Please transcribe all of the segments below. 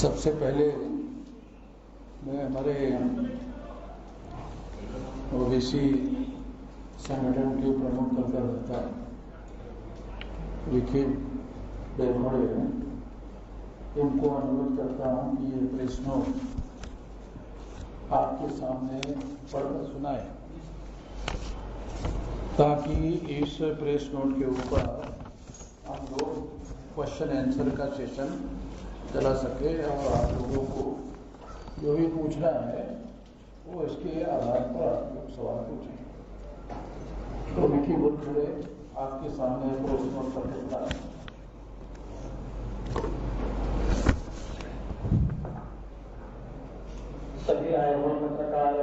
सबसे पहले मैं हमारे ओबीसी संगठन के प्रमुख कार्यकर्ता विकी बेरमोड़े इनको अनुरोध करता हूं कि ये प्रेस नोट आपके सामने पढ़कर सुनाए, ताकि इस प्रेस नोट के ऊपर हम लोग क्वेश्चन आंसर का सेशन चला सके और आप लोगों को जो भी पूछना है वो इसके आधार पर आप लोग सवाल पूछें। तो विकी बेरमोड़े आपके सामने प्रेस नोट पढ़कर सुनाए। सभी आए हुए पत्रकार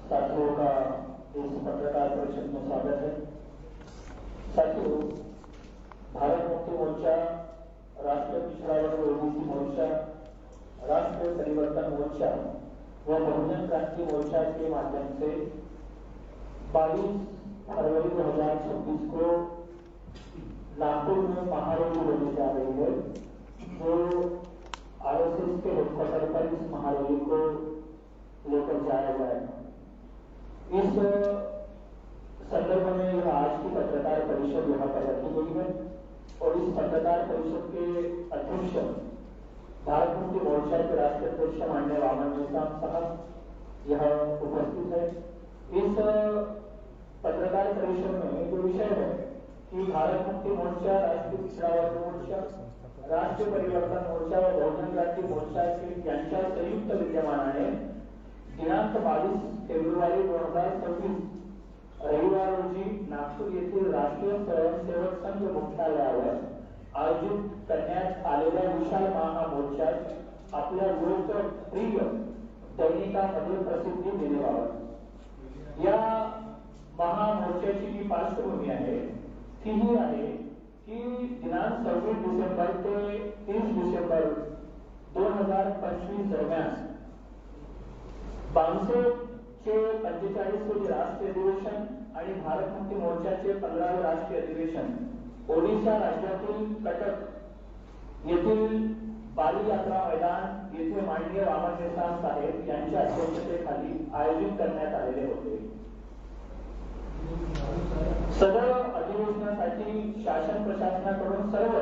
साथियों का इस पत्रकार परिषद में स्वागत है। साथियों, भारत मुक्ति मोर्चा, राष्ट्रीय पिछड़ा वर्ग ओबीसी मोर्चा, राष्ट्रीय परिवर्तन मोर्चा व बहुजन क्रांति मोर्चा के माध्यम से 22 फरवरी 2026 को नागपुर में महारैली होने जा रही है, जो आरएसएस के हेडक्वार्टर पर इस महारैली को लेकर जाया जाएगा। इस संदर्भ में यह आज की पत्रकार परिषद यहाँ पर रखी गई है और इस पत्रकार परिषद के अध्यक्ष भारत मुक्ति मोर्चा के राष्ट्रीय अध्यक्ष माननीय वामन निशाम साहब यह उपस्थित है। इस पत्रकार परिषद में जो विषय है कि भारत मुक्ति मोर्चा, राष्ट्रीय पिछड़ा वर्ग मोर्चा, राष्ट्रीय परिवर्तन मोर्चा व बहुजन क्रांती मोर्चा यांच्या संयुक्त विद्यमानाने दिनांक 22 फेब्रुवारी 2026 रविवार रोजी नागपूर येथील राष्ट्रीय स्वयंसेवक संघ मुख्यालयावर आयोजित करण्यात आलेल्या विशाल महामोर्चात आपल्या लोकप्रिय दैनिकामध्ये प्रसिद्धी देण्याबाबत या महामोर्चाची जी पार्श्वभूमी आहे ती ही आहे की दिनांक 26 डिसेंबर ते 30 डिसेंबर 2025 दरम्यान 45 राष्ट्रीय अधिवेशन आणि भारत मुक्ती मोर्चाचे 15वे राष्ट्रीय अधिवेशन ओडिशा राज्यातील कटक येथील बाली यात्रा मैदान येथे माननीय वामन निशाम साहेब यांच्या अध्यक्षतेखाली आयोजित करण्यात आलेले होते। सदर अधिवेशनासाठी शासन प्रशासनाकडून सर्व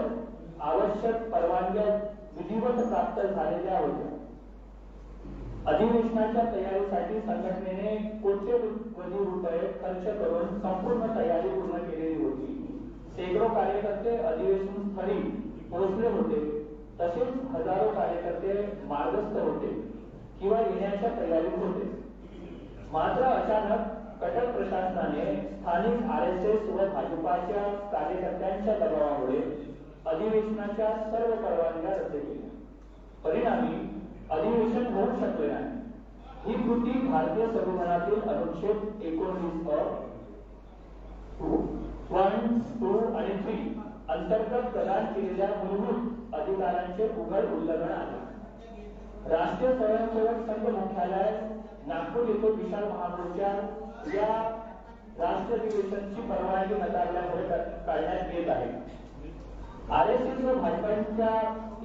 आवश्यक परवानग्या विधिवत प्राप्त झालेल्या होत्या। अधिवेशनाच्या तयारीसाठी संघटनेने कोट्यवधी रुपये खर्च करून संपूर्ण तयारी पूर्ण केलेली होती। शेकडो कार्यकर्ते अधिवेशन स्थळी पोहोचले होते, तसेच हजारो कार्यकर्ते मार्गस्थ होते किंवा येण्याच्या तयारीत होते। मात्र अचानक कटक प्रशासनाने स्थानिक आरएसएस व भाजपाच्या कार्यकर्त्यांच्या दबावामुळे अधिवेशनाच्या सर्व परवानग्या रद्द केल्या। परिणामी अधिवेशन होऊ शकले नाही। ही कृती भारतीय संविधानातील अनुच्छेद 19 1, 2 आणि 3 अंतर्गत प्रदान केलेल्या मूलभूत अधिकारांचे उघड उल्लंघन आहे। राष्ट्रीय स्वयंसेवक संघ मुख्यालय नागपूर येथे विशाल महामोर्चा या राष्ट्रीय अधिवेशनाची परवानगी नकारल्यामुळे काढण्यात येत आहे। आरएसएस व भाजपाच्या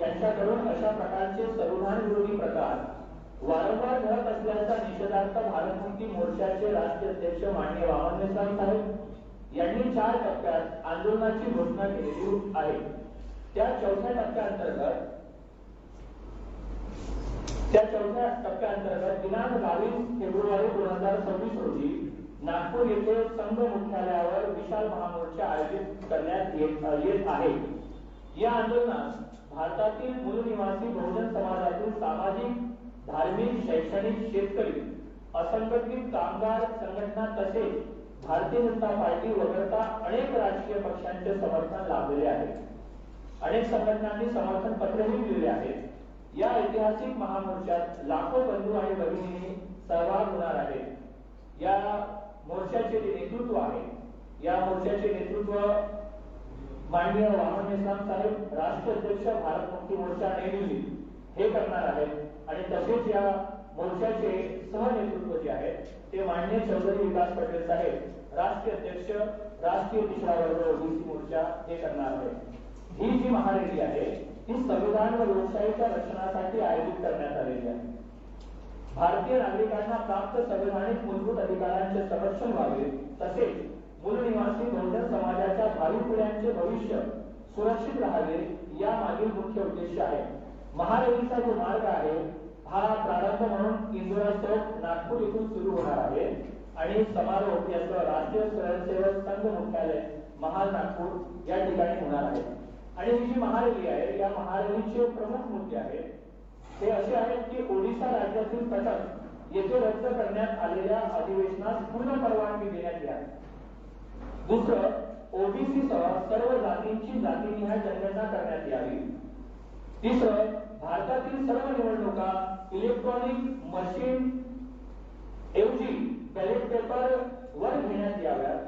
यांच्याकडून अशा प्रकारचे संविधान विरोधी प्रकार वारंवार घडत असल्याचा निषेधार्थ भारत मुक्ती मोर्चाचे राष्ट्रीय अध्यक्ष माननीय वामन निशाम साहेब यांनी 4 टप्प्यात आंदोलनाची घोषणा केलेली आहे। त्या चौथ्या टप्प्याअंतर्गत दिनांक 22 फेब्रुवारी 2026 रोजी नागपूर येथे संघ मुख्यालयावर विशाल महामोर्चा आयोजित करण्यात येत आहे। या आंदोलनात भारतातील मूल निवासी बहुजन समाजातील सामाजिक, धार्मिक, शैक्षणिक, शेतकरी, असंघटित कामगार संघटना तसेच भारतीय जनता पार्टी वगळता अनेक राजकीय पक्षांचे समर्थन लाभलेले आहे। अनेक संघटनांनी समर्थन पत्रही दिलेले आहेत। या ऐतिहासिक महामोर्चात लाखो बंधू आणि भगिनी सहभाग होणार आहेत। या मोर्चाचे जे नेतृत्व आहे, या मोर्चाचे नेतृत्व माननीय वामन निशाम साहेब, राष्ट्रीय अध्यक्ष भारत मुक्ती मोर्चा नई दिल्ली हे करणार आहेत आणि तसेच या मोर्चाचे सहनेतृत्व जे आहे ते माननीय चौधरी विकास पटेल साहेब, राष्ट्रीय अध्यक्ष राष्ट्रीय पिछड़ा वर्ग ओबीसी मोर्चा हे करणार आहेत। ही जी महारैली आहे ही संविधान व लोकशाहीच्या रक्षणासाठी आयोजित करण्यात आलेली आहे. भारतीय नागरिकांना प्राप्त संवैधानिक मूलभूत अधिकारांचे संरक्षण व्हावे, तसेच मूळ निवासी बहुजन समाजाच्या भावी पिढ्यांचे भविष्य सुरक्षित राहावे, या मागील मुख्य उद्देश आहे. महारॅलीचा जो मार्ग आहे हा प्रारंभ म्हणून इंदोरा चौक नागपूर येथून सुरू होणार आहे आणि समारोप याचं राष्ट्रीय स्वयंसेवक संघ मुख्यालय महाल नागपूर या ठिकाणी होणार आहे. आणि ही जी महारॅली आहे या महारॅलीचे प्रमुख मुद्दे आहेत ते असे आहेत की ओडिशा राज्यातील कटक येथे रद्द करण्यात आलेल्या अधिवेशनास पूर्ण परवानगी देण्यात यावी. दुसरं, ओबीसी सह सर्व जातींची जातीनिहाय जनगणना करण्यात यावी. तिसरं, भारतातील सर्व निवडणुका इलेक्ट्रॉनिक मशीन ऐवजी बॅलेट पेपर वर घेण्यात याव्यात.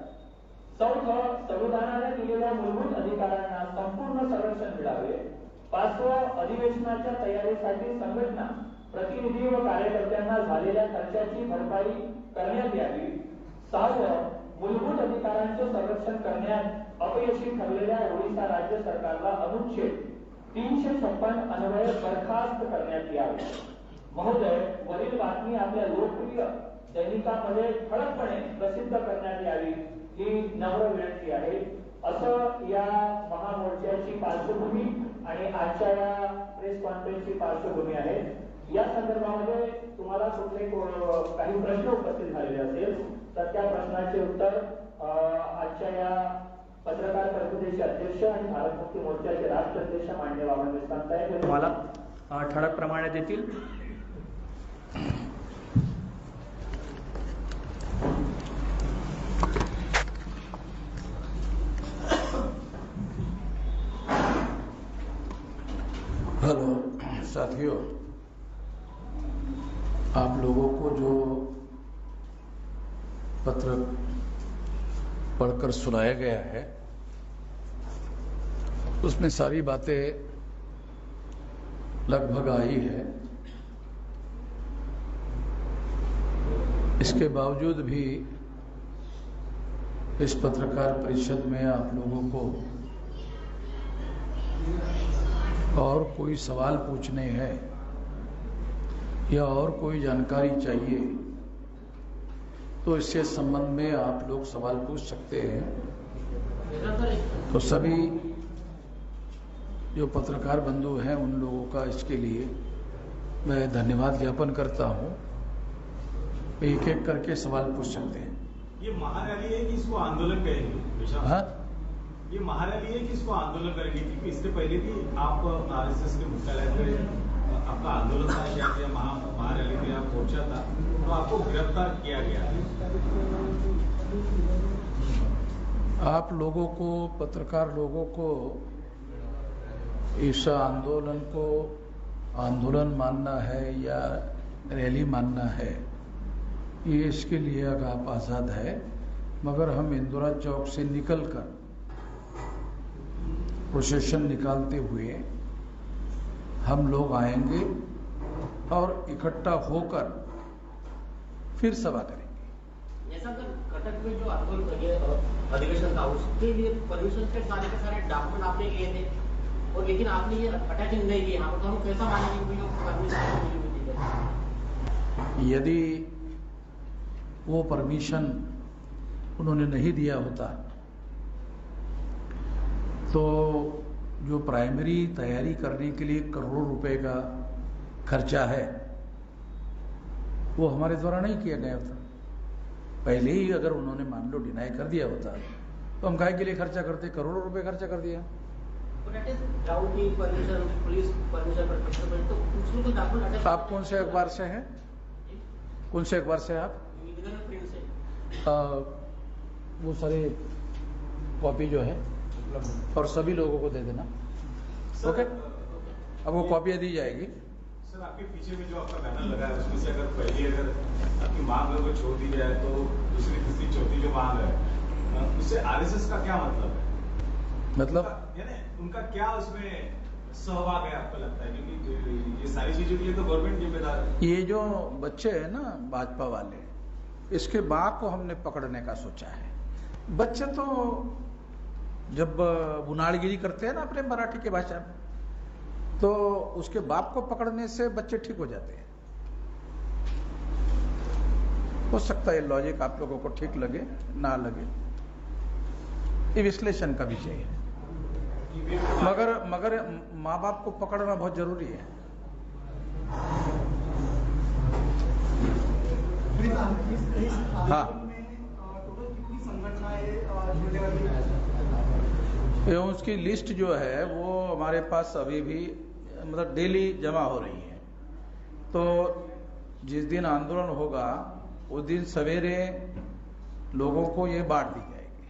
चौथं, संविधानाने दिलेल्या मूलभूत अधिकारांना संपूर्ण संरक्षण मिळावे. पाचवं, अधिवेशनाच्या तयारीसाठी संघटना प्रतिनिधी व कार्यकर्त्यांना झालेल्या खर्चाची भरपाई करण्यात यावी. सहावं, मूलभूत अधिकारांचे संरक्षण करण्यात अपयशी ठरलेल्या ओडिशा राज्य सरकारला अनुच्छेद 356 अन्वये बरखास्त करण्यात यावे. महोदय, वरील बातमी आपल्या लोकप्रिय दैनिकामध्ये ठळकपणे प्रसिद्ध करण्यात यावी ही नम्र विनंती आहे. असं या महामोर्चाची पार्श्वभूमी आणि आजच्या या प्रेस कॉन्फरन्सची पार्श्वभूमी आहे. या संदर्भामध्ये तुम्हाला कुठले काही प्रश्न उपस्थित झालेले असेल तर त्या प्रश्नाचे उत्तर आजच्या या पत्रकार परिषदेचे अध्यक्ष आणि भारत मुक्ती मोर्चाचे राष्ट्र अध्यक्ष माननीय बाबासाहेब देशपांडे साहेब तुम्हाला ठळक प्रमाणे देतील. हेलो साथियों, आप लोगों को जो पत्र पढ़कर सुनाया गया है उसमें सारी बातें लगभग आई है. इसके बावजूद भी इस पत्रकार परिषद में आप लोगों को और कोई सवाल पूछने हैं या और कोई जानकारी चाहिए तो इससे संबंध में आप लोग सवाल पूछ सकते हैं. तो सभी जो पत्रकार बंधु हैं उन लोगों का इसके लिए मैं धन्यवाद ज्ञापन करता हूं. एक एक करके सवाल पूछ सकते हैं. ये महारैली है कि इसको आंदोलन करेंगे? हाँ, ये महारैली है कि इसको आंदोलन करेंगे? क्योंकि इससे पहले भी आप आरएसएस के मुख्यालय पे आपका आंदोलन था, या महारैली में आप पहुंचा था तो आपको गिरफ्तार किया गया. आप लोगों को, पत्रकार लोगों को इस आंदोलन को आंदोलन मानना है या रैली मानना है ये इसके लिए आप आज़ाद है. मगर हम इंदिरा चौक से निकलकर प्रोसेशन निकालते हुए हम लोग आएंगे और इकट्ठा होकर फिर सभा करेंगे. जैसा कि कटक में जो आंदोलन अधिवेशन था उसके लिए परमिशन के सारे डॉक्यूमेंट आपने लिए थे और लेकिन आपने ये अटैचिंग नहीं किया. तो हम कैसा मानेंगे कि परमिशन? यदि वो परमिशन उन्होंने नहीं दिया होता तो जो प्राइमरी तैयारी करने के लिए करोड़ों रुपए का खर्चा है वो हमारे द्वारा नहीं किया गया था. पहले ही अगर उन्होंने मान लो डिनाई कर दिया होता तो हम काहे के लिए खर्चा करते? करोड़ों रुपए खर्चा कर दिया. आप कौन से अखबार से हैं? कौन से अखबार से आप? वो सारे कॉपी जो है और सभी लोगों को दे देना. ओके, अब वो कॉपियां दी जाएगी. सर, आपके पीछे में जो आपका बैनर लगा है उसमें से अगर पहली आपकी मांग को छोड़ दी जाए तो दूसरी तीसरी चौथी जो मांग है उससे आरएसएस का क्या मतलब है? मतलब यानी उनका क्या उसमें सहभाग है आपको लगता है? क्योंकि ये सारी चीजों के लिए तो गवर्नमेंट जिम्मेदार है. ये जो बच्चे हैं ना भाजपा वाले, इसके बाप को हमने पकड़ने का सोचा है. बच्चे तो जब बुनाड़गिरी करते हैं ना अपने मराठी की भाषा में तो उसके बाप को पकड़ने से बच्चे ठीक हो जाते हैं। हो सकता है लॉजिक आप लोगों को ठीक लगे ना लगे, ये विश्लेषण का विषय है। मगर माँ बाप को पकड़ना बहुत जरूरी है। हाँ, उसकी लिस्ट जो है वो हमारे पास अभी भी मतलब डेली जमा हो रही है। तो जिस दिन आंदोलन होगा उस दिन सवेरे लोगों को ये बांट दी जाएगी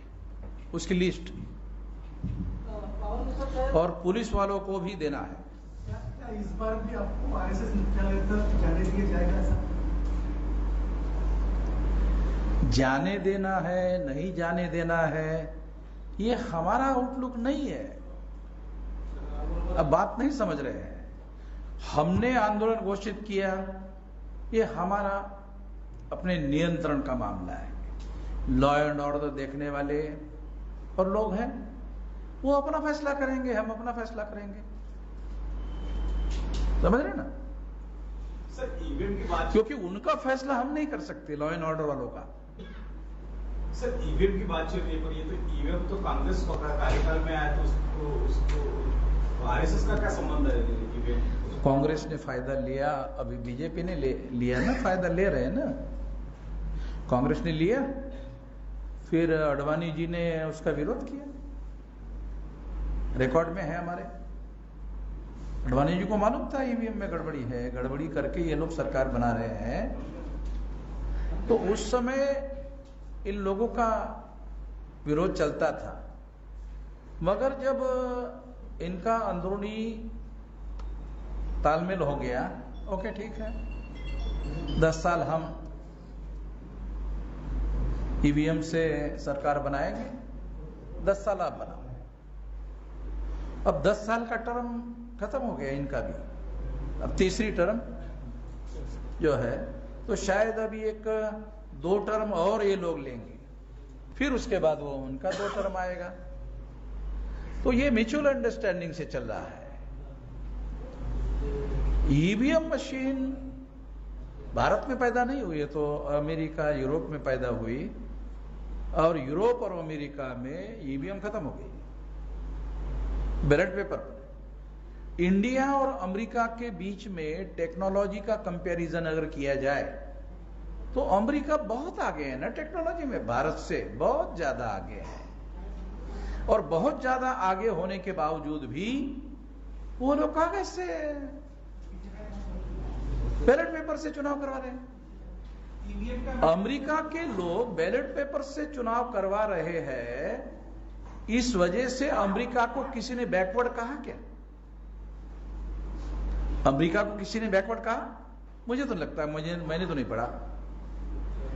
उसकी लिस्ट, और पुलिस वालों को भी देना है। क्या इस बार भी आपको आरएसएस मुख्यालय तक जाने दिया जाएगा? ऐसा जाने देना है नहीं जाने देना है ये हमारा आउटलुक नहीं है। अब बात नहीं समझ रहे हैं। हमने आंदोलन घोषित किया, ये हमारा अपने नियंत्रण का मामला है। लॉ एंड ऑर्डर देखने वाले और लोग हैं, वो अपना फैसला करेंगे, हम अपना फैसला करेंगे। समझ रहे ना सर? ईवीएम की बात, क्योंकि उनका फैसला हम नहीं कर सकते, लॉ एंड ऑर्डर वालों का। सर ईवीएम की बात चल रही है, पर ये तो ईवीएम तो कांग्रेस कार्यकाल में आया, तो उसको आरएसएस का क्या संबंध है ईवीएम? कांग्रेस ने फायदा लिया, अभी बीजेपी ने लिया ना, फायदा ले रहे हैं ना। कांग्रेस ने लिया, फिर अडवाणी जी ने उसका विरोध किया, रिकॉर्ड में है हमारे। अडवाणी जी को मालूम था ईवीएम में गड़बड़ी है, गड़बड़ी करके ये लोग सरकार बना रहे हैं। तो उस समय इन लोगों का विरोध चलता था, मगर जब इनका अंदरूनी तालमेल हो गया, ओके ठीक है, 10 साल हम ईवीएम से सरकार बनाएंगे, 10 साल आप बनाओ। अब 10 साल का टर्म खत्म हो गया इनका भी, अब तीसरी टर्म जो है, तो शायद अभी 1-2 टर्म और ये लोग लेंगे, फिर उसके बाद वो उनका 2 टर्म आएगा। तो ये म्यूचुअल अंडरस्टैंडिंग से चल रहा है। ईवीएम मशीन भारत में पैदा नहीं हुई है, तो अमेरिका यूरोप में पैदा हुई, और यूरोप और अमेरिका में ईवीएम खत्म हो गई बैलेट पेपर पर। इंडिया और अमेरिका के बीच में टेक्नोलॉजी का कंपैरिजन अगर किया जाए तो अमेरिका बहुत आगे है ना टेक्नोलॉजी में, भारत से बहुत ज्यादा आगे है। और बहुत ज्यादा आगे होने के बावजूद भी वो लोग कागज से बैलेट पेपर से चुनाव करवा रहे हैं। अमेरिका के लोग बैलेट पेपर से चुनाव करवा रहे हैं, इस वजह से अमेरिका को किसी ने बैकवर्ड कहा क्या? अमेरिका को किसी ने बैकवर्ड कहा? मुझे तो लगता है, मैंने तो नहीं पढ़ा।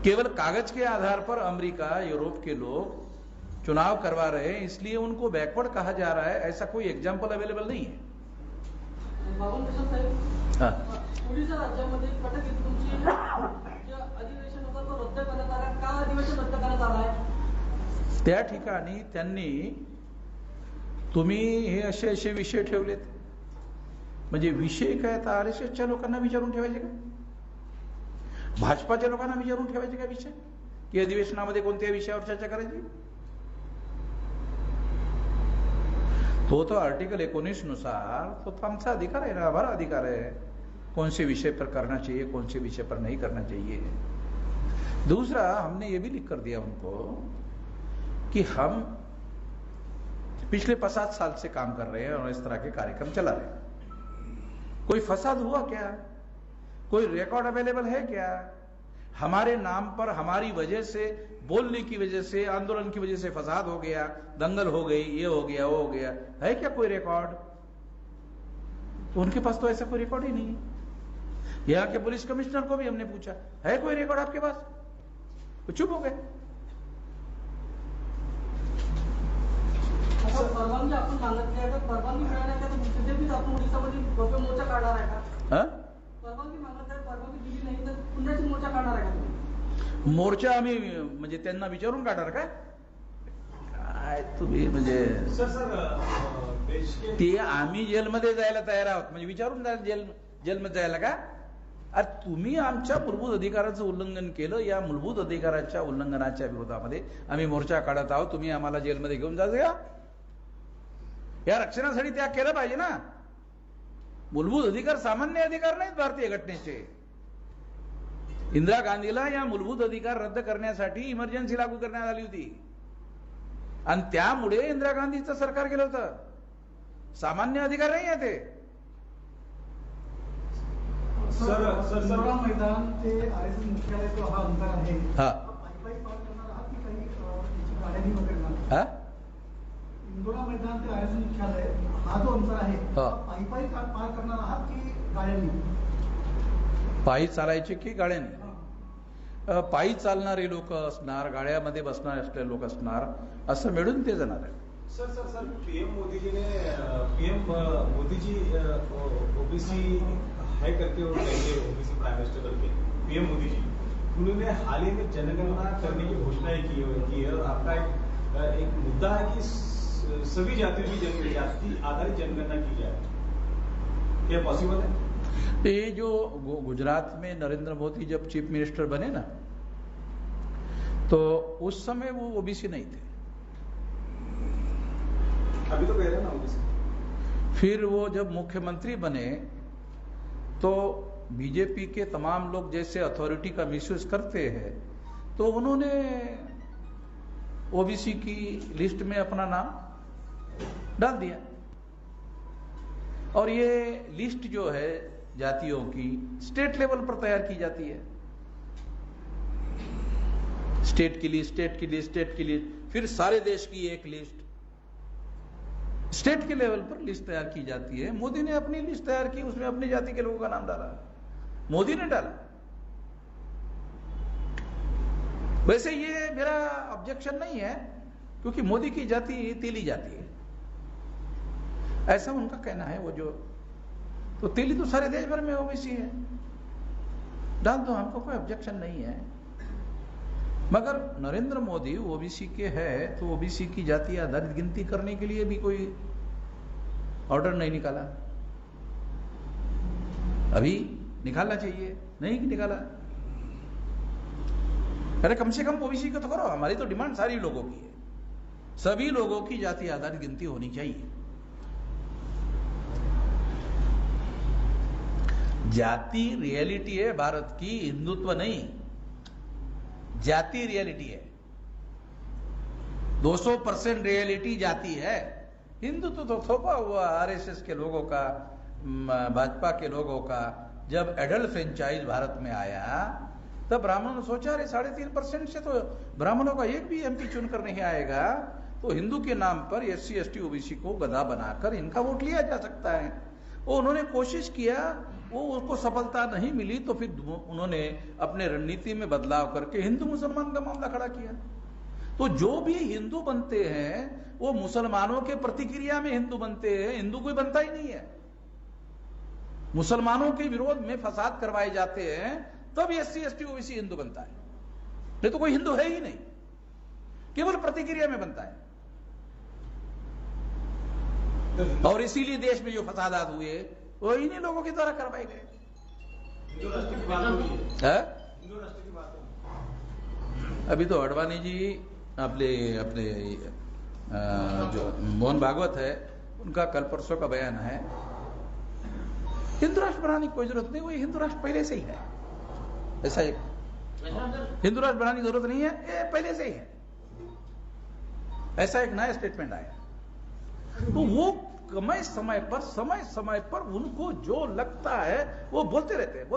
केवल कागज के आधार पर अमेरिका यूरोप के लोग चुनाव करवा रहे हैं, इसलिए उनको बैकवर्ड कहा जा रहा है, ऐसा कोई एग्जाम्पल अवेलेबल नहीं है। ओडिशा राज्यामध्ये कटक येथे तुमची अधिवेशन होतं, तो रद्द करण्यात आला का? अधिवेशन रद्द करण्यात आलं आहे? त्या ठिकाणी त्यांनी तुम्ही हे असे विषय ठेवलेत, म्हणजे विषय काय तर आरएसएसच्या लोकांना विचारून ठेवायचे का? भाजपाच्या लोकांना विचारून ठेवायचे का विषय की अधिवेशनामध्ये कोणत्या विषयावर चर्चा करायची? तो आर्टिकल 19 नुसार तो आमचा अधिकार है ना, हमारा अधिकार है कौन से विषय पर करना चाहिए, कौन से विषय पर नहीं करना चाहिए। दूसरा, हमने ये भी लिख कर दिया उनको कि हम पिछले 5-7 साल से काम कर रहे हैं और इस तरह के कार्यक्रम चला रहे हैं। कोई फसाद हुआ क्या? कोई रिकॉर्ड अवेलेबल है क्या? हमारे नाम पर, हमारी वजह से, बोलने की वजह से, आंदोलन की वजह से फसाद हो गया, दंगल हो गई, ये हो गया, वो हो गया, है क्या कोई रिकॉर्ड? तो उनके पास तो ऐसा कोई रिकॉर्ड ही नहीं है। यहाँ के पुलिस कमिश्नर को भी हमने पूछा, है कोई रिकॉर्ड आपके पास? तो चुप हो गए। परवानगी आपण मागितली आहे, तर परवानगी मिळाल्यानंतर तिथे भी आपण ओडिशामध्ये भव्य मोर्चा काढणार आहे का? परवानगी मागत आहे, परवानगी दिली नाही तर पुन्हा मोर्चा काढणार आहे का? मोर्चा आम्ही म्हणजे त्यांना विचारून काढणार काय? काय तुम्ही म्हणजे सर ते आम्ही जेलमध्ये जायला तयार आहोत म्हणजे विचारून जेलमध्ये जायला का? अरे तुम्ही आमच्या मूलभूत अधिकाराचं उल्लंघन केलं, या मूलभूत अधिकाराच्या उल्लंघनाच्या विरोधामध्ये आम्ही मोर्चा काढत आहोत, तुम्ही आम्हाला जेलमध्ये घेऊन जायचं का? या रक्षणासाठी त्याग केला पाहिजे ना. मूलभूत अधिकार सामान्य अधिकार नाहीत भारतीय घटनेचे. इंदिरा गांधीला या मूलभूत अधिकार रद्द करण्यासाठी इमर्जन्सी लागू करण्यात आली होती आणि त्यामुळे इंदिरा गांधीचं सरकार केलं होतं. सामान्य अधिकार नाही आहे ते. इंदोरा मैदान ते RSS मुख्यालय जो हा अंतर आहे, हा पायी पार करणार आहात की काही गाड्यांनी वगैरे? हा इंदोरा मैदान ते RSS मुख्यालय हा जो अंतर आहे, पायी पार करणार आहात की गाड्यांनी? पायी चालायचे की गाड्यांनी? पायी चालणारे लोक असणार, गाड्यामध्ये बसणारे असलेले लोक असणार, असं मिळून ते जाणार आहे. Sir PM Modi ji OBC है करके वो कहेंगे, ओबीसी प्राइम मिनिस्टर करके पीएम मोदी जी, उन्होंने हाल ही में जनगणना करने की घोषणा की है और आपका एक मुद्दा है कि सभी जातियों की जाति आधारित जनगणना की जाए, क्या पॉसिबल है? ये जो गुजरात में नरेंद्र मोदी जब चीफ मिनिस्टर बने ना, तो उस समय वो ओबीसी नहीं थे. अभी तो कह रहे ना ओबीसी. फिर वो जब मुख्यमंत्री बने तो बीजेपी के तमाम लोग जैसे अथॉरिटी का मिसयूज करते हैं, तो उन्होंने ओबीसी की लिस्ट में अपना नाम डाल दिया. और ये लिस्ट जो है जातियों की स्टेट लेवल पर तैयार की जाती है. स्टेट की लिस्ट, फिर सारे देश की एक लिस्ट, स्टेट के लेवल पर लिस्ट तैयार की जाती है. मोदी ने अपनी लिस्ट तैयार की, उसमें अपनी जाति के लोगों का नाम डाला, मोदी ने डाला. वैसे ये मेरा ऑब्जेक्शन नहीं है, क्योंकि मोदी की जाति तेली जाति है, ऐसा उनका कहना है. वो जो तो तेली तो सारे देश भर में ओबीसी है, डाल दो, हमको कोई ऑब्जेक्शन नहीं है. मगर नरेंद्र मोदी ओबीसी के है तो ओबीसी की जाति आधारित गिनती करने के लिए भी कोई ऑर्डर नहीं निकाला. अभी निकालना चाहिए, नहीं निकाला. अरे कम से कम ओबीसी को तो करो. हमारी तो डिमांड सारी लोगों की है, सभी लोगों की जाति आधारित गिनती होनी चाहिए. जाति रियलिटी है भारत की, हिंदुत्व नहीं. जाति रियलिटी है, 200% रियलिटी जाति है. हिंदुत्व तो थोपा हुआ आरएसएस के लोगों का, भाजपा के लोगों का. जब एडल्ट फ्रेंचाइज भारत में आया तब ब्राह्मणों ने सोचा अरे 3.5% से तो ब्राह्मणों का एक भी एमपी चुनकर नहीं आएगा, तो हिंदू के नाम पर SC ST OBC को गधा बनाकर इनका वोट लिया जा सकता है. वो उन्होंने कोशिश किया, वो उसको सफलता नहीं मिली, तो फिर उन्होंने अपने रणनीति में बदलाव करके हिंदू मुसलमान का मामला खड़ा किया. तो जो भी हिंदू बनते हैं वो मुसलमानों के प्रतिक्रिया में हिंदू बनते हैं, हिंदू कोई बनता ही नहीं है. मुसलमानों के विरोध में फसाद करवाए जाते हैं तब SC ST OBC हिंदू बनता है, नहीं तो कोई हिंदू है ही नहीं, केवल प्रतिक्रिया में बनता है. और इसीलिए देश में जो फसादात हुए वो इन्हीं लोगों के द्वारा करवाए गए. अभी तो अडवाणी जी अपने जो मोहन भागवत है उनका कल परसों का बयान है, हिंदू राष्ट्र बनाने की कोई जरूरत नहीं, वो हिंदू राष्ट्र पहले से ही है. ऐसा एक हिंदू राष्ट्र बनाने की जरूरत नहीं है, ये पहले से ही है. ऐसा एक नया स्टेटमेंट आया. तो वो समय समय पर उनको जो लगता है वो बोलते रहते हैं.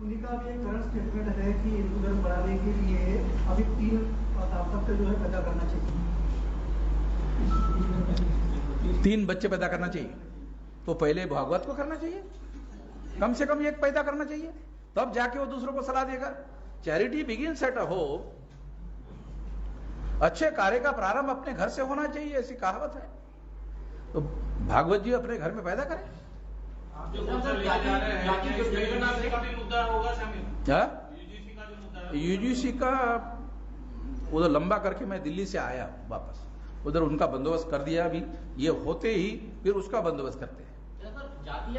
उन्हीं का भी एक करंट स्टेटमेंट है कि हिंदू धर्म बढ़ाने के लिए अभी 3 दाम्पत्य जो है पैदा करना चाहिए, 3 बच्चे पैदा करना चाहिए. तो पहले भागवत को करना चाहिए, कम से कम एक पैदा करना चाहिए, तब जाके वो दूसरों को सलाह देगा. Charity begins at home. अच्छे कार्य का प्रारंभ अपने घर से होना चाहिए, ऐसी कहावत है. तो भागवत जी अपने घर में पैदा करें. UGC का वो लंबा करके मैं दिल्ली से आया वापस, उधर उनका बंदोबस्त कर दिया, अभी ये होते ही फिर उसका बंदोबस्त करते हैं। जाति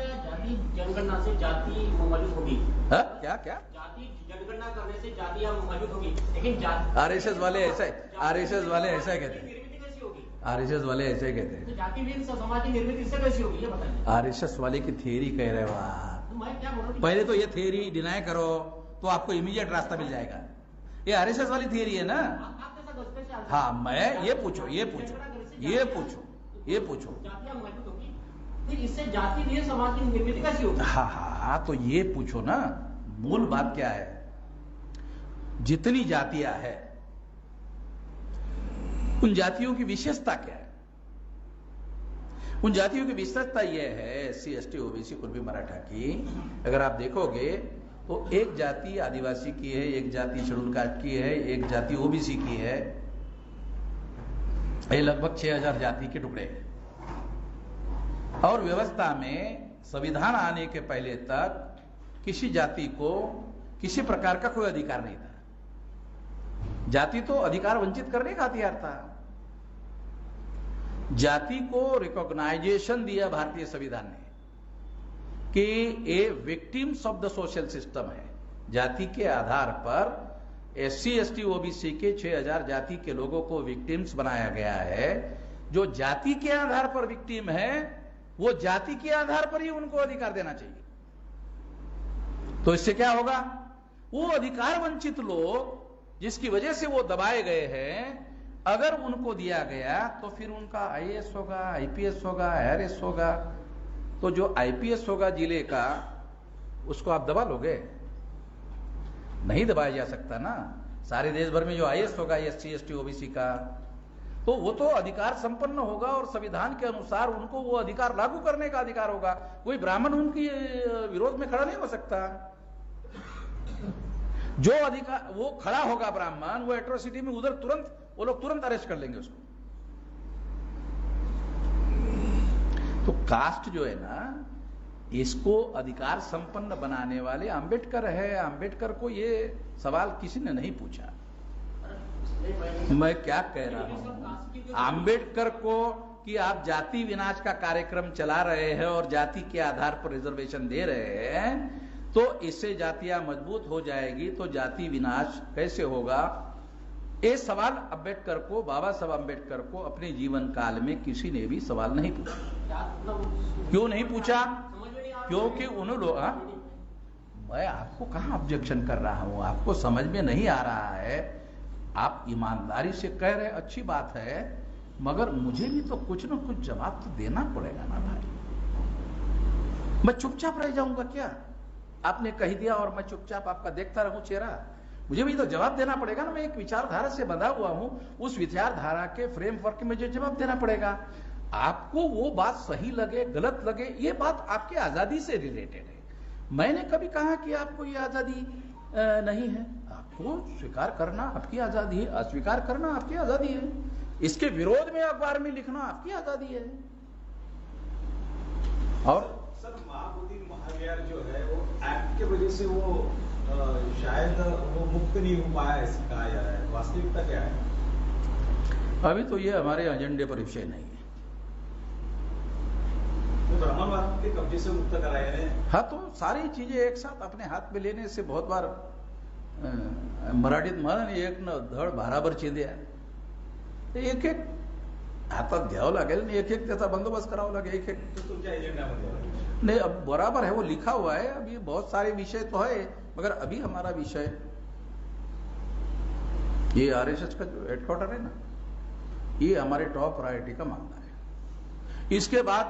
जनगणना से जाति मौजूद होगी। क्या जाति जनगणना करने से जाति मौजूद होगी, लेकिन आरएसएस वाले ऐसा कहते हैं, निर्मित कैसी होगी? आरएसएस वाले ऐसे कहते हैं। तो जाति समाज की निर्मित इससे कैसी होगी, ये बताइए। आरएसएस वाले की थियरी कह रहे हो आप। मैं क्या बोल रहा हूँ, पहले तो ये थियरी डिनाई करो तो आपको इमीडिएट रास्ता मिल जाएगा। ये आरएसएस वाली थियरी है ना। हाँ, मैं ये पूछो जातियां मौजूद होगी, फिर इससे जाति समाज की निर्मित कैसी होगी? हाँ, तो ये पूछो ना, मूल बात क्या है। जितनी जातियां है उन जातियों की विशेषता क्या है? उन जातियों की विशेषता यह है, SC, ST, OBC, Kurmi, Maratha की अगर आप देखोगे तो एक जाति आदिवासी की है, एक जाति शेड्यूल कास्ट की है, एक जाति OBC की है। ये लगभग 6000 जाति के टुकड़े हैं। और व्यवस्था में संविधान आने के पहले तक किसी जाति को किसी प्रकार का कोई अधिकार नहीं था। जाति तो अधिकार वंचित करने का हथियार था। जाति को रिकॉग्नाइजेशन दिया भारतीय संविधान ने कि ये victims of the social system है। जाति के आधार पर SC, ST, OBC के 6000 जाति के लोगों को विक्टिम्स बनाया गया है। जो जाति के आधार पर विक्टिम है वो जाति के आधार पर ही उनको अधिकार देना चाहिए। तो इससे क्या होगा, वो अधिकार वंचित लोग जिसकी वजह से वो दबाए गए हैं, अगर उनको दिया गया तो फिर उनका IAS होगा, IPS होगा, IRS होगा। तो जो IPS होगा जिले का, उसको आप दबा लोगे? नहीं दबाया जा सकता ना। सारे देश भर में जो IAS होगा SC, ST, OBC का, तो वो तो अधिकार संपन्न होगा और संविधान के अनुसार उनको वो अधिकार लागू करने का अधिकार होगा। कोई ब्राह्मण उनकी विरोध में खड़ा नहीं हो सकता। जो अधिकार वो खड़ा होगा ब्राह्मण, वो एट्रोसिटी में उधर तुरंत वो लोग तुरंत अरेस्ट कर लेंगे उसको। तो कास्ट जो है ना, इसको अधिकार संपन्न बनाने वाले अंबेडकर है। अंबेडकर को ये सवाल किसी ने नहीं पूछा। मैं क्या कह रहा हूं, अंबेडकर को कि आप जाति विनाश का कार्यक्रम चला रहे हैं और जाति के आधार पर रिजर्वेशन दे रहे हैं, तो इससे जातियां मजबूत हो जाएगी, तो जाति विनाश कैसे होगा? ये सवाल अंबेडकर को, बाबा साहब अंबेडकर को अपने जीवन काल में किसी ने भी सवाल नहीं पूछा। क्यों नहीं पूछा? क्योंकि उन लोग, मैं आपको कहां ऑब्जेक्शन कर रहा हूं, आपको समझ में नहीं आ रहा है। आप ईमानदारी से कह रहे, अच्छी बात है, मगर मुझे भी तो कुछ ना कुछ जवाब तो देना पड़ेगा ना भाई। मैं चुपचाप रह जाऊंगा क्या? आपने कह दिया और मैं चुपचाप आपका देखता रहूं चेहरा? मुझे भी तो जवाब देना पड़ेगा ना। मैं एक विचारधारा से बंधा हुआ हूं, उस विचारधारा के फ्रेमवर्क में मुझे जवाब देना पड़ेगा। आपको वो बात सही लगे गलत लगे, ये बात आपकी आजादी से रिलेटेड है। मैंने कभी कहा कि आपको ये आजादी नहीं है। आपको स्वीकार करना आपकी आजादी है, अस्वीकार करना आपकी आजादी है, इसके विरोध में अखबार में लिखना आपकी आजादी है। और सर, महाबोधि महाविहार जो है वो एक्ट के वजह से वो शायद वो मुक्त नहीं हो पाया, ऐसा कहा जा रहा है। वास्तविकता क्या है? अभी तो ये हमारे एजेंडे पर विषय नहीं है। तो ब्राह्मणवाद के कब्जे से मुक्त कराए हैं। हाँ, तो सारी चीजें एक साथ अपने हाथ में लेने से बहुत बार मराठीत म्हण एक न धड भाराभर चिंध्या, एक एक हातात घ्यावं लागेल आणि एक एक त्याचा बंदोबस्त करावा लागेल। एक एक तो तुमच्या एजेंडामध्ये नहीं, अब बराबर है, वो लिखा हुआ है। अभी बहुत सारे विषय तो है, मगर अभी हमारा विषय ये आरएसएस का जो हेडक्वार्टर है ना, ये हमारे टॉप प्रायोरिटी का मामला है। इसके बाद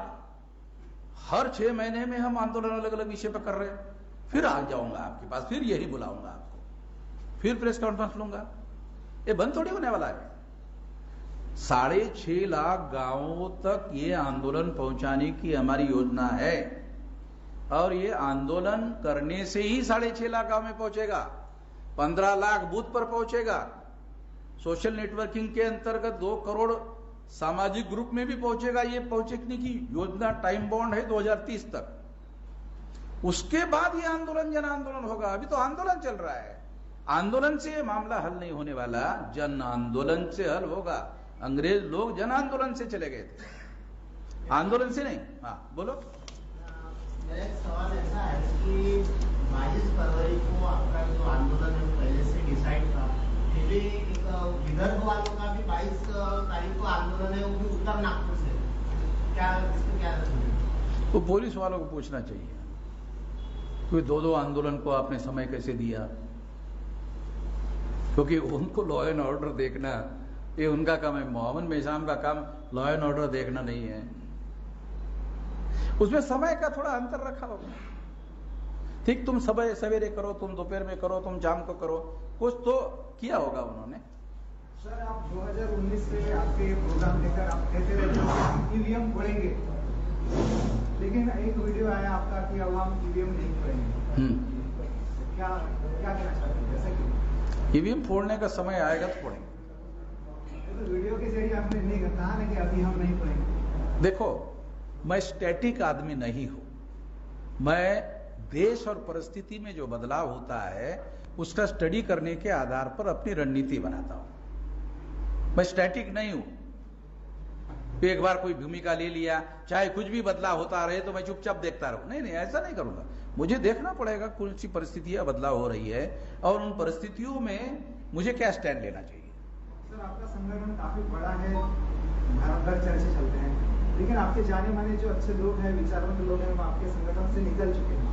हर 6 महीने में हम आंदोलन अलग अलग विषय पर कर रहे हैं। फिर आ जाऊंगा आपके पास, फिर यही बुलाऊंगा आपको, फिर प्रेस कॉन्फ्रेंस लूंगा। ये बंद थोड़ी होने वाला है। 6.5 लाख गांवों तक ये आंदोलन पहुंचाने की हमारी योजना है, और ये आंदोलन करने से ही 6.5 लाख गांव में पहुंचेगा। 15 लाख बूथ पर पहुंचेगा। सोशल नेटवर्किंग के अंतर्गत 2 करोड़ सामाजिक ग्रुप में भी पहुंचेगा। ये पहुंचने की योजना टाइम बाउंड है 2030 तक। उसके बाद ये आंदोलन जन आंदोलन होगा। अभी तो आंदोलन चल रहा है। आंदोलन से ये मामला हल नहीं होने वाला, जन आंदोलन से हल होगा। अंग्रेज लोग जन आंदोलन से चले गए थे, आंदोलन से नहीं। हाँ बोलो। मेरा एक सवाल ऐसा है कि 22 फरवरी को आपका जो आंदोलन है पहले से डिसाइड था, फिर भी विदर्भ वालों का भी 22 तारीख को आंदोलन है, वो भी उत्तर नागपुर से, क्या इसको क्या है? वो पुलिस वालों को पूछना चाहिए, क्योंकि दो आंदोलन को आपने समय कैसे दिया, क्योंकि उनको लॉ एंड ऑर्डर देखना ये उनका काम है। मोहम्मद मेहजाम का काम लॉ एंड ऑर्डर देखना नहीं है। उसमें समय का थोड़ा अंतर रखा होगा। ठीक, तुम सवेरे करो, तुम दोपहर में करो, तुम शाम को करो, कुछ तो किया होगा उन्होंने। सर आप 2019 से आपके प्रोग्राम लेकर आप कहते रहते हैं हम ईवीएम फोड़ेंगे, लेकिन एक वीडियो आया आपका कि अब हम ईवीएम नहीं फोड़ेंगे, क्या कहना चाहते हैं? जैसे कि ईवीएम फोड़ने का समय आएगा तो फोड़ेंगे। तो वीडियो के जरिए आपने नहीं कहा ना कि अभी हम नहीं फोड़ेंगे। देखो, मैं स्टैटिक आदमी नहीं हूं। मैं देश और परिस्थिति में जो बदलाव होता है उसका स्टडी करने के आधार पर अपनी रणनीति बनाता हूं। मैं स्टैटिक नहीं हूं। एक बार कोई भूमिका ले लिया, चाहे कुछ भी बदलाव होता रहे तो मैं चुपचाप देखता रहूं, नहीं, ऐसा नहीं करूंगा। मुझे देखना पड़ेगा कौन सी परिस्थितियां बदलाव हो रही है और उन परिस्थितियों में मुझे क्या स्टैंड लेना चाहिए। सर आपका संगठन काफी बड़ा है, भारत भर चर्चे चलते हैं, लेकिन आपके जाने माने जो अच्छे लोग हैं, विचारवंत लोग हैं, वो आपके संगठन से निकल चुके हैं,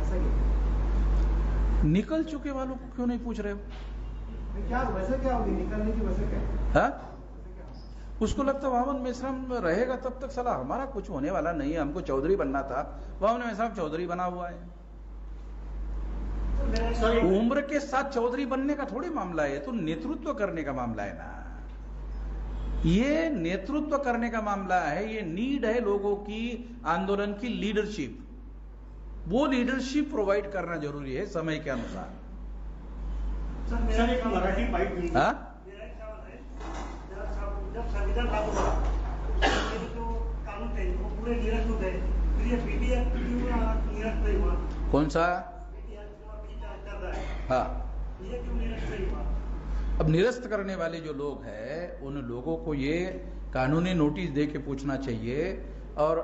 ऐसा क्यों? निकल चुके वालों को क्यों नहीं पूछ रहे हो? क्या वजह क्या होगी निकलने की वजह क्या है? हाँ? उसको लगता मोहम्मद मेहराम रहेगा तब तक साला हमारा कुछ होने वाला नहीं है, हमको चौधरी बनना था, मोहम्मद मेहराम चौधरी बना हुआ है। उम्र के साथ चौधरी बनने का थोड़ी मामला है, तो नेतृत्व करने का मामला है ना। ये नेतृत्व करने का मामला है, ये नीड है लोगों की, आंदोलन की लीडरशिप। वो लीडरशिप प्रोवाइड करना जरूरी है समय के अनुसार। सर एक मराठी बाइट। हाँ, जब संविधान लागू हुआ जो कानून थे वो पूरे निरस्त हो गए, फिर ये पीटीएफ निरस्त नहीं हुआ। कौन सा? चल रहा है, हाँ, ये क्यों निरस्त नहीं हुआ? अब निरस्त करने वाले जो लोग हैं उन लोगों को ये कानूनी नोटिस दे के पूछना चाहिए, और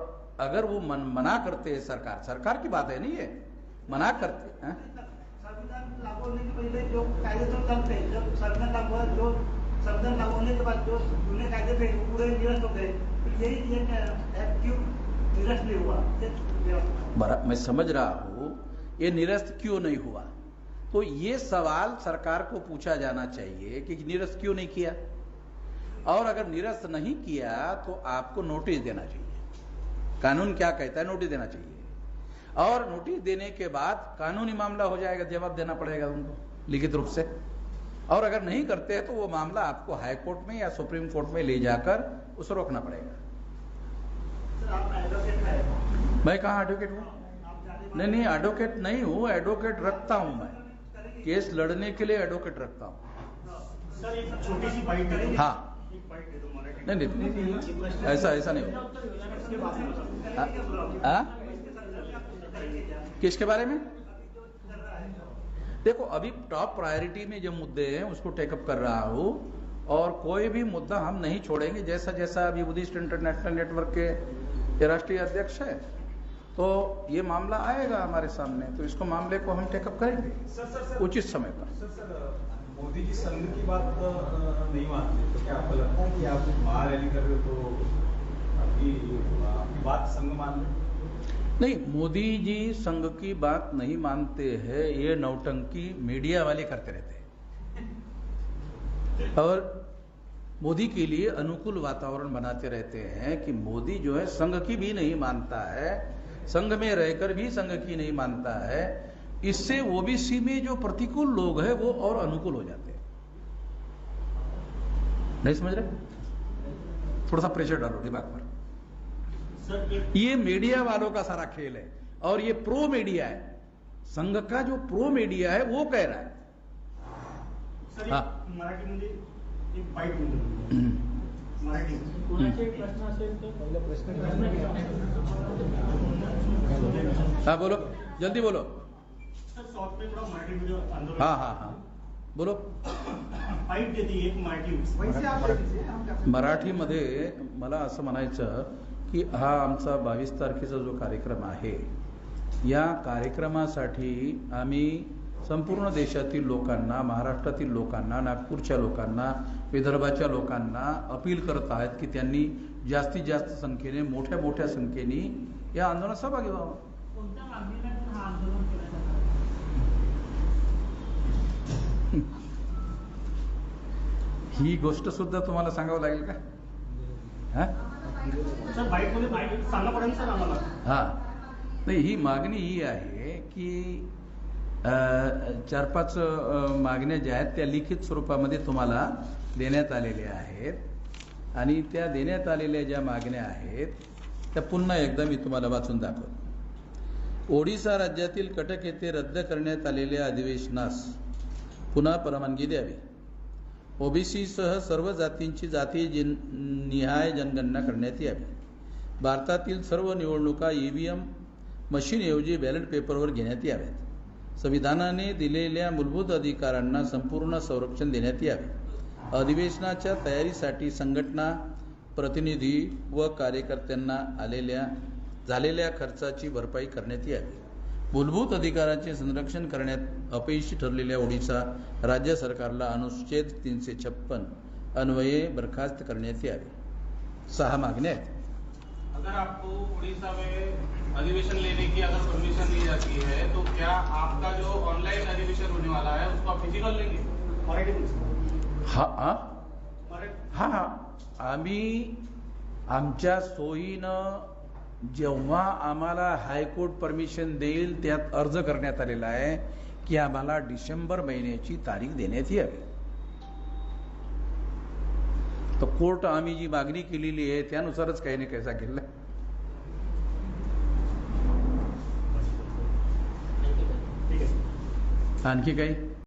अगर वो मना करते हैं, सरकार की बात है नहीं, ये मना करते हैं। संविधान लागू होने के पहले जो कायदे तो चलते, जब संविधान लागू हुआ, जो संविधान लागू होने के बाद जो जुने कायदे थे वो पूरे निरस्त हो गए, तो यही एक्ट क्यों निरस्त नहीं हुआ? मैं समझ रहा हूँ ये निरस्त क्यों नहीं हुआ, तो ये सवाल सरकार को पूछा जाना चाहिए कि निरस्त क्यों नहीं किया, और अगर निरस्त नहीं किया तो आपको नोटिस देना चाहिए। कानून क्या कहता है, नोटिस देना चाहिए, और नोटिस देने के बाद कानूनी मामला हो जाएगा, जवाब देना पड़ेगा उनको लिखित रूप से। और अगर नहीं करते हैं तो वो मामला आपको हाई कोर्ट में या सुप्रीम कोर्ट में ले जाकर उसे रोकना पड़ेगा। मैं कहाँ एडवोकेट हूँ? नहीं, एडवोकेट नहीं हूँ, एडवोकेट रखता हूँ मैं, केस लड़ने के लिए एडवोकेट रखता हूँ। सर एक छोटी सी बाइट दे दो। हाँ, एक बाइट दे दो मराठी। नहीं, ऐसा नहीं होगा। किसके बारे में? देखो, अभी टॉप प्रायोरिटी में जो मुद्दे हैं उसको टेकअप कर रहा हूं, और कोई भी मुद्दा हम नहीं छोड़ेंगे। जैसा जैसा अभी बुद्धिस्ट इंटरनेशनल नेटवर्क के राष्ट्रीय अध्यक्ष है, तो ये मामला आएगा हमारे सामने, तो इसको मामले को हम टेकअप करेंगे उचित समय पर। सर, मोदी जी संघ की बात नहीं मानते, तो क्या आपको लगता है कि आप महारैली कर रहे हो तो आपकी बात संघ मान रहे? नहीं, मोदी जी संघ की बात नहीं मानते हैं, ये नौटंकी मीडिया वाले करते रहते हैं, और मोदी के लिए अनुकूल वातावरण बनाते रहते हैं कि मोदी जो है संघ की भी नहीं मानता है, संघ में रहकर भी संघ की नहीं मानता है। इससे ओबीसी में जो प्रतिकूल लोग हैं वो और अनुकूल हो जाते हैं। नहीं समझ रहे? थोड़ा सा प्रेशर डालो दिमाग पर। ये मीडिया वालों का सारा खेल है, और ये प्रो मीडिया है, संघ का जो प्रो मीडिया है वो कह रहा है। सर हाँ, मराठी मध्ये एक बाईट मराठी हाँ बोलो, जल्दी बोलो। सर शॉर्ट में थोड़ा मराठी मध्ये आंदोलन हाँ बोलो। फाइट देती है, एक मोटिव्स वैसे आप दे दीजिए, हम कर सकते हैं। मराठीमध्ये मला असं म्हणायचं की हा आमचा 22 तारखेचा जो कार्यक्रम आहे, या कार्यक्रमासाठी आम्ही संपूर्ण देशातील लोकांना, महाराष्ट्रातील लोकांना, नागपूरच्या लोकांना, विदर्भाच्या लोकांना अपील करत आहेत की त्यांनी जास्तीत जास्त संख्येने, मोठ्या मोठ्या संख्येने या आंदोलनात सहभागी व्हावं. कोणत्या मागणीला हा आंदोलन केलं जातं? ही गोष्ट सुद्धा तुम्हाला सांगावं लागेल का? हा सर बाईटमध्ये बाईट सांगा पडेल सर आम्हाला. हा नाही, ही मागणी ही आहे की 4-5 मागण्या ज्या आहेत त्या लिखित स्वरूपामध्ये तुम्हाला देण्यात आलेल्या आहेत आणि त्या देण्यात आलेल्या ज्या मागण्या आहेत त्या पुन्हा एकदा मी तुम्हाला वाचून दाखवतो. ओडिशा राज्यातील कटक येथे रद्द करण्यात आलेल्या अधिवेशनास पुन्हा परवानगी द्यावी. ओबीसीसह सर्व जातींची जातीय निहाय जनगणना करण्यात यावी. भारतातील सर्व निवडणुका ईव्हीएम मशीनऐवजी बॅलेट पेपरवर घेण्यात याव्यात. संविधानाने दिलेल्या मूलभूत अधिकारांना संपूर्ण संरक्षण देण्यात यावे. अधिवेशनाच्या तयारीसाठी संघटना, प्रतिनिधी व कार्यकर्त्यांना झालेल्या खर्चाची भरपाई करण्यात यावी. मूलभूत अधिकारांचे संरक्षण करण्यात अपयशी ठरलेल्या ओडिशा राज्य सरकारला अनुच्छेद 356 अन्वये बरखास्त करण्यात यावे. 6 मागण्या आहेत. अगर आपको उड़ीसा में अधिवेशन लेने की अगर परमिशन दी जाती है तो क्या आपका जो ऑनलाइन अधिवेशन होने वाला है उसको आप फिजिकल लेंगे? हा आम्ही आमच्या सोयीनं जेव्हा आम्हाला हायकोर्ट परमिशन देईल त्यात अर्ज करण्यात आलेला आहे की आम्हाला डिसेंबर महिन्याची तारीख देण्यात यावी. तर कोर्ट आम्ही जी मागणी केलेली आहे त्यानुसारच काही ना काही सांगितलं. आणखी काही